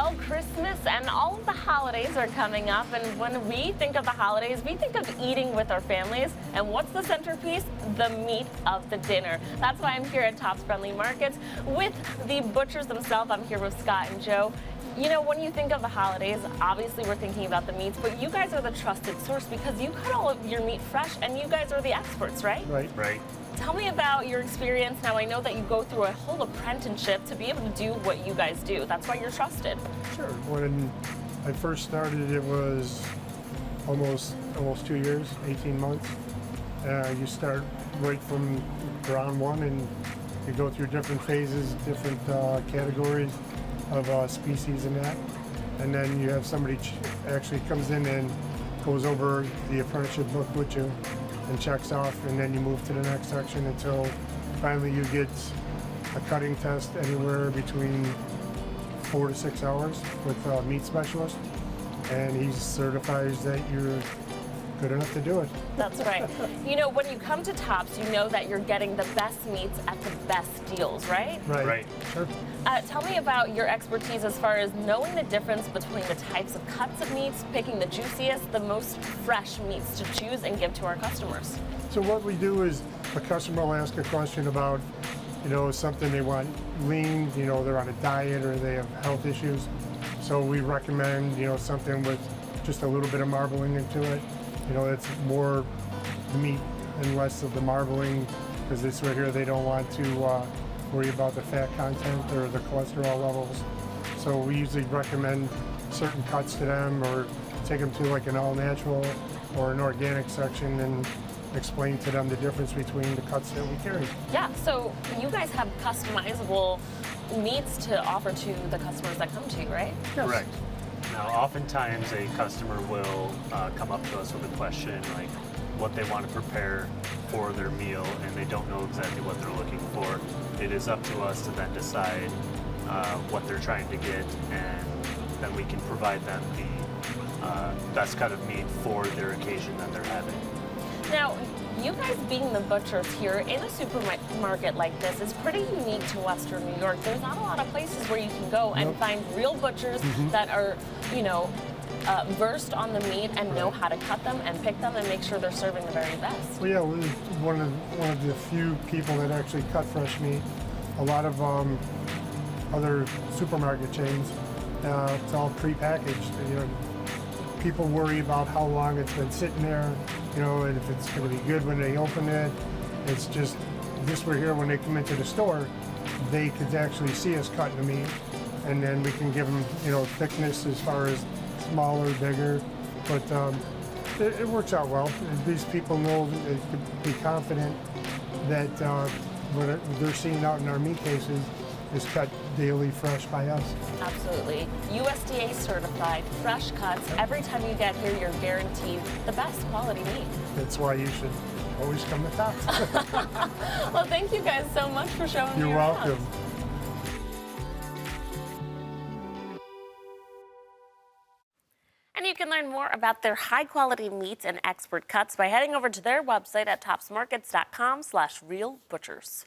Well, Christmas and all of the holidays are coming up, and when we think of the holidays, we think of eating with our families. And what's the centerpiece? The meat of the dinner. That's why I'm here at Tops Friendly Markets with the butchers themselves. I'm here with Scott and Joe. You know, when you think of the holidays, obviously we're thinking about the meats, but you guys are the trusted source because you cut all of your meat fresh, and you guys are the experts, right? Right. Tell me about your experience. Now, I know that you go through a whole apprenticeship to be able to do what you guys do. That's why you're trusted. Sure. When I first started, it was almost 2 years, 18 months. You start right from round one, and you go through different phases, different categories of species and that. And then you have somebody actually comes in and goes over the apprenticeship book with you and checks off, and then you move to the next section until finally you get a cutting test anywhere between 4 to 6 hours with a meat specialist, and he certifies that you're good enough to do it. That's right. You know, when you come to Tops, you know that you're getting the best meats at the best deals, right? Right. Sure. Tell me about your expertise as far as knowing the difference between the types of cuts of meats, picking the juiciest, the most fresh meats to choose and give to our customers. So what we do is a customer will ask a question about, something they want lean, they're on a diet or they have health issues. So we recommend, something with just a little bit of marbling into it. It's more meat and less of the marbling, because this right here, they don't want to worry about the fat content or the cholesterol levels. So we usually recommend certain cuts to them, or take them to like an all-natural or an organic section and explain to them the difference between the cuts that we carry. Yeah, so you guys have customizable meats to offer to the customers that come to you, right? Yes. Correct. Now, oftentimes a customer will come up to us with a question like what they want to prepare for their meal, and they don't know exactly what they're looking for. It is up to us to then decide what they're trying to get, and then we can provide them the best cut of meat for their occasion that they're having. Now, you guys being the butchers here in a supermarket like this is pretty unique to Western New York. There's not a lot of places where you can go and find real butchers that are, versed on the meat and know how to cut them and pick them and make sure they're serving the very best. Well, yeah, we're one of the few people that actually cut fresh meat. A lot of other supermarket chains, it's all prepackaged. People worry about how long it's been sitting there, and if it's going to be good when they open it. It's just this right here, when they come into the store, they could actually see us cutting the meat, and then we can give them, thickness as far as smaller, bigger, but it works out well. These people know that they could be confident that what they're seeing out in our meat cases is cut daily fresh by us. Absolutely. USDA certified, fresh cuts. Every time you get here, you're guaranteed the best quality meat. That's why you should always come to Tops. Well, thank you guys so much for showing me You're around. welcome. And you can learn more about their high-quality meats and expert cuts by heading over to their website at topsmarkets.com/realbutchers.